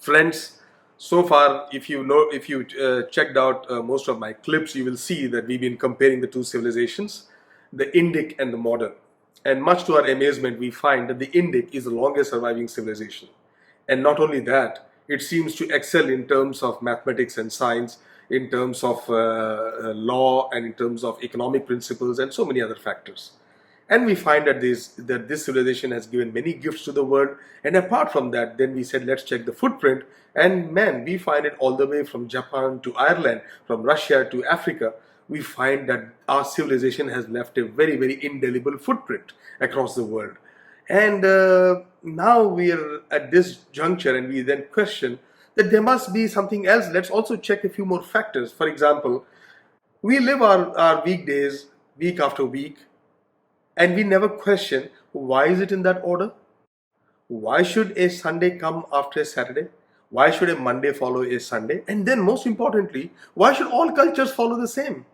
Friends, so far, if you checked out most of my clips, you will see that we've been comparing the two civilizations, the Indic and the modern. And much to our amazement, we find that the Indic is the longest surviving civilization. And not only that, it seems to excel in terms of mathematics and science, in terms of law, and in terms of economic principles, and so many other factors. And we find that this civilization has given many gifts to the world. And apart from that, then we said, let's check the footprint. And man, we find it all the way from Japan to Ireland, from Russia to Africa. We find that our civilization has left a very, very indelible footprint across the world. And now we are at this juncture, and we then question that there must be something else. Let's also check a few more factors. For example, we live our weekdays week after week, and we never question, why is it in that order? Why should a Sunday come after a Saturday? Why should a Monday follow a Sunday? And then, most importantly, why should all cultures follow the same?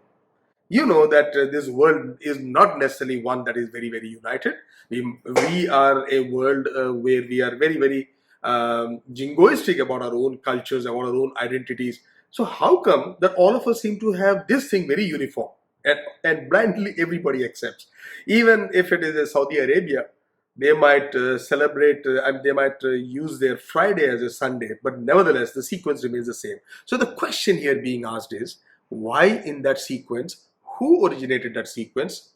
You know that this world is not necessarily one that is very, very united. We are a world where we are very, very jingoistic about our own cultures, about our own identities. So how come that all of us seem to have this thing very uniform, and blindly everybody accepts? Even if it is a Saudi Arabia, they might celebrate and they might use their Friday as a Sunday, but nevertheless the sequence remains the same. So the question here being asked is, why in that sequence? Who originated that sequence?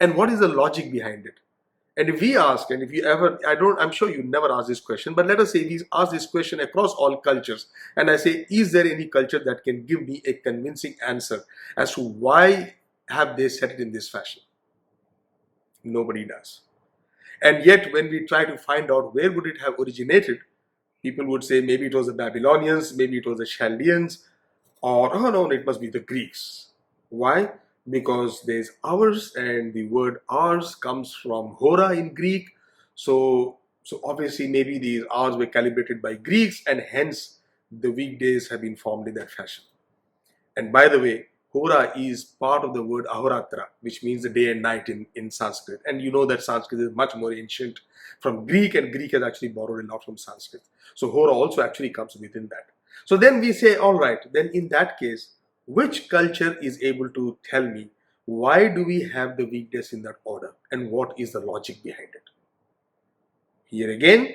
And what is the logic behind it? And if we ask, and if you ever, I'm sure you never ask this question, but let us say we ask this question across all cultures, and I say, is there any culture that can give me a convincing answer as to why have they set it in this fashion? Nobody does. And yet, when we try to find out where would it have originated, people would say maybe it was the Babylonians, maybe it was the Chaldeans, or oh no, it must be the Greeks. Why? Because there's hours, and the word hours comes from hora in Greek. So obviously maybe these hours were calibrated by Greeks, and hence the weekdays have been formed in that fashion. And by the way, hora is part of the word ahoratra, which means the day and night in Sanskrit. And you know that Sanskrit is much more ancient from Greek, and Greek has actually borrowed a lot from Sanskrit. So hora also actually comes within that. So then we say, all right, then in that case, which culture is able to tell me why do we have the weekdays in that order, and what is the logic behind it? Here again,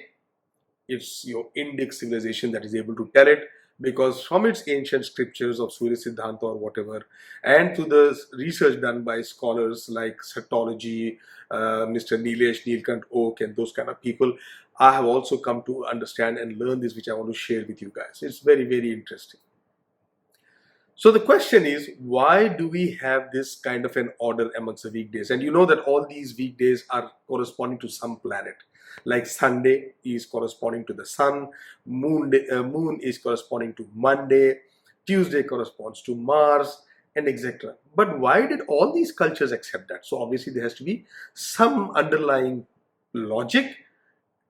it's your Indic civilization that is able to tell it, because from its ancient scriptures of Surya Siddhanta or whatever, and to the research done by scholars like Satyology, Mr. Nilesh Neelkant Oak, and those kind of people, I have also come to understand and learn this, which I want to share with you guys. It's very, very interesting. So the question is, why do we have this kind of an order amongst the weekdays? And you know that all these weekdays are corresponding to some planet. Like Sunday is corresponding to the sun, moon is corresponding to Monday, Tuesday corresponds to Mars, and etc. But why did all these cultures accept that? So obviously there has to be some underlying logic,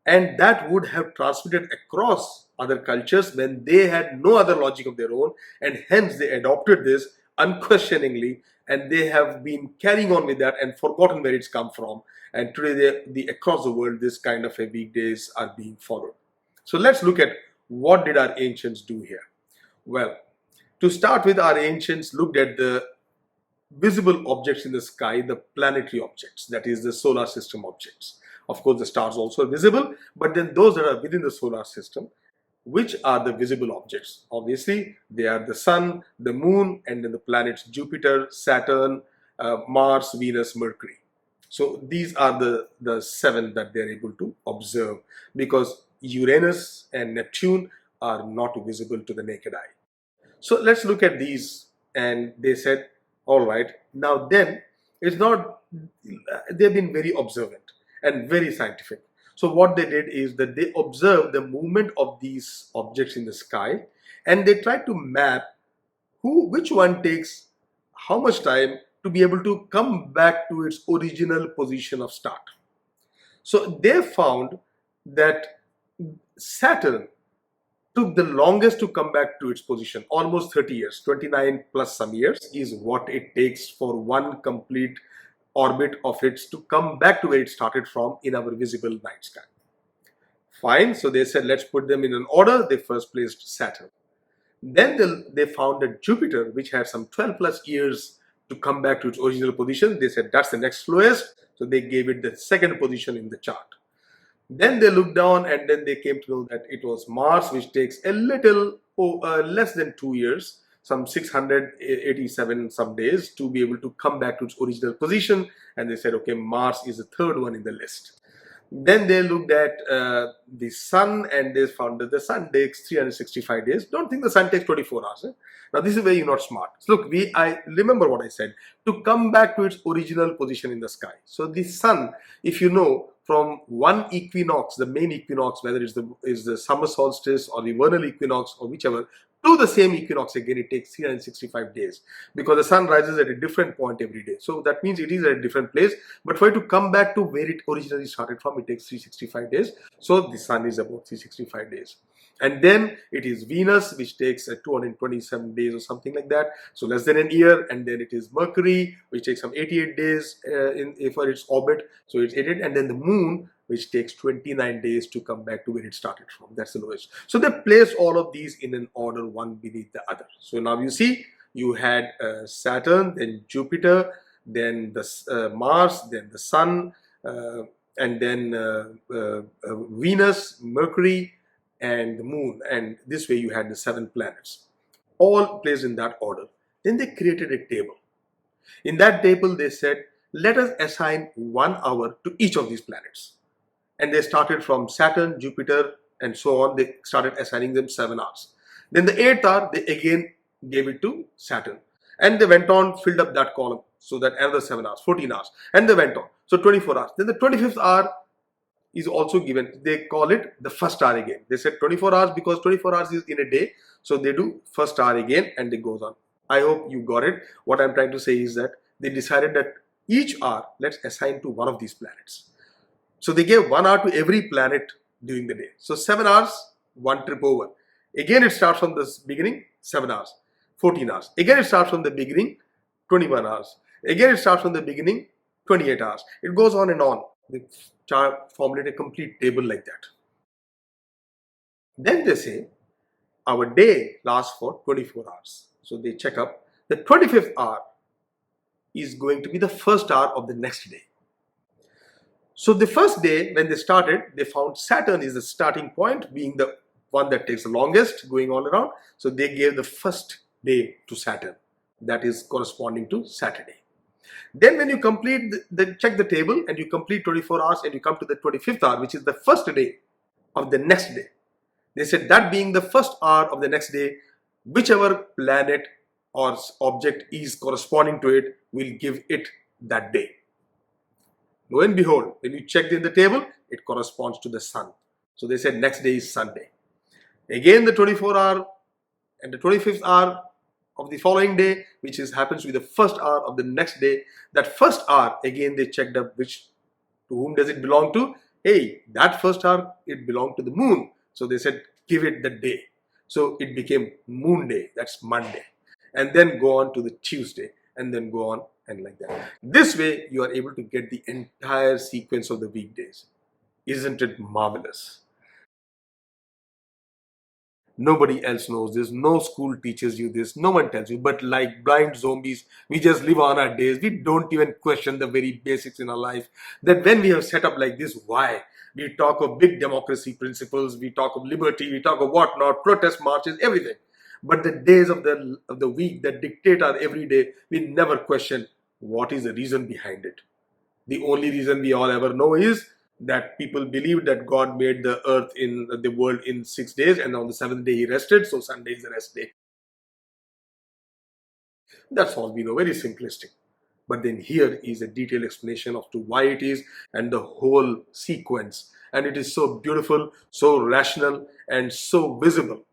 and that would have transmitted across other cultures when they had no other logic of their own, and hence they adopted this unquestioningly, and they have been carrying on with that and forgotten where it's come from. And today across the world this kind of a weekdays are being followed. So let's look at what did our ancients do here. Well, to start with, our ancients looked at the visible objects in the sky, the planetary objects, that is the solar system objects. Of course, the stars also are visible, but then those that are within the solar system, which are the visible objects? Obviously, they are the sun, the moon, and then the planets Jupiter, Saturn, Mars, Venus, Mercury. So these are the seven that they're able to observe, because Uranus and Neptune are not visible to the naked eye. So let's look at these. And they said, all right, now then, it's not, they've been very observant and very scientific. So what they did is that they observed the movement of these objects in the sky, and they tried to map which one takes how much time to be able to come back to its original position of start. So they found that Saturn took the longest to come back to its position, almost 30 years, 29 plus some years is what it takes for one complete orbit of it to come back to where it started from in our visible night sky. Fine. So they said, let's put them in an order. They first placed Saturn. Then they found that Jupiter, which had some 12 plus years to come back to its original position, they said that's the next slowest. So they gave it the second position in the chart. Then they looked down and then they came to know that it was Mars, which takes a little less than 2 years, some 687 some days, to be able to come back to its original position. And they said, okay, Mars is the third one in the list. Then they looked at the sun and they found that the sun takes 365 days. Don't think the sun takes 24 hours. Now this is where you're not smart. So look, I remember what I said, to come back to its original position in the sky. So the sun, if you know, from one equinox, the main equinox, whether it's the summer solstice or the vernal equinox or whichever, to the same equinox again, it takes 365 days, because the sun rises at a different point every day. So that means it is at a different place. But for it to come back to where it originally started from, it takes 365 days. So the sun is about 365 days. And then it is Venus, which takes 227 days or something like that, so less than an year. And then it is Mercury, which takes some 88 days for its orbit, so it's 88. And then the Moon, which takes 29 days to come back to where it started from. That's the lowest. So they placed all of these in an order, one beneath the other. So now you see, you had Saturn, then Jupiter, then the Mars, then the Sun, and then Venus, Mercury, and the Moon. And this way you had the 7 planets, all placed in that order. Then they created a table. In that table they said, let us assign 1 hour to each of these planets. And they started from Saturn, Jupiter, and so on. They started assigning them 7 hours. Then the 8th hour, they again gave it to Saturn. And they went on, filled up that column. So that another 7 hours, 14 hours. And they went on. So 24 hours. Then the 25th hour is also given. They call it the first hour again. They said 24 hours because 24 hours is in a day. So they do first hour again and it goes on. I hope you got it. What I'm trying to say is that they decided that each hour, let's assign to one of these planets. So they gave 1 hour to every planet during the day. So 7 hours, 1 trip over. Again it starts from the beginning, 7 hours, 14 hours. Again it starts from the beginning, 21 hours. Again it starts from the beginning, 28 hours. It goes on and on. They formulate a complete table like that. Then they say, our day lasts for 24 hours. So they check up. The 25th hour is going to be the first hour of the next day. So the first day, when they started, they found Saturn is the starting point, being the one that takes the longest, going all around. So they gave the first day to Saturn. That is corresponding to Saturday. Then when you complete, check the table and you complete 24 hours and you come to the 25th hour, which is the first day of the next day. They said that being the first hour of the next day, whichever planet or object is corresponding to it will give it that day. Lo and behold, when you checked in the table, it corresponds to the sun. So they said next day is Sunday. Again the 24 hour and the 25th hour of the following day, which happens to be the first hour of the next day. That first hour, again they checked up to whom does it belong to? Hey, that first hour, it belonged to the moon. So they said, give it the day. So it became Moon Day, that's Monday. And then go on to the Tuesday, and then go on and like that. This way, you are able to get the entire sequence of the weekdays. Isn't it marvelous? Nobody else knows this. No school teaches you this. No one tells you. But like blind zombies, we just live on our days. We don't even question the very basics in our life. That when we have set up like this, why? We talk of big democracy principles. We talk of liberty. We talk of whatnot, protest marches, everything. But the days of the week that dictate our everyday, we never question what is the reason behind it. The only reason we all ever know is that people believe that God made the earth in the world in 6 days, and on the 7th day he rested, so Sunday is the rest day. That's all we know, very simplistic. But then here is a detailed explanation of to why it is and the whole sequence. And it is so beautiful, so rational, and so visible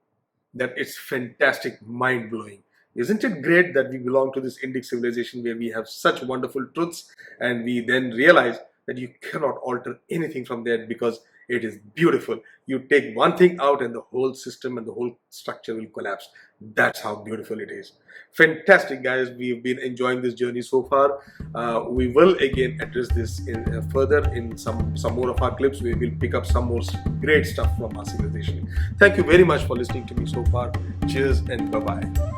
that it's fantastic, mind-blowing. Isn't it great that we belong to this Indic civilization where we have such wonderful truths, and we then realize that you cannot alter anything from there because It is beautiful. You take one thing out and the whole system and the whole structure will collapse. That's how beautiful it is. Fantastic, guys. We've been enjoying this journey so far. We will again address this further in some more of our clips. We will pick up some more great stuff from our civilization. Thank you very much for listening to me so far. Cheers and bye-bye.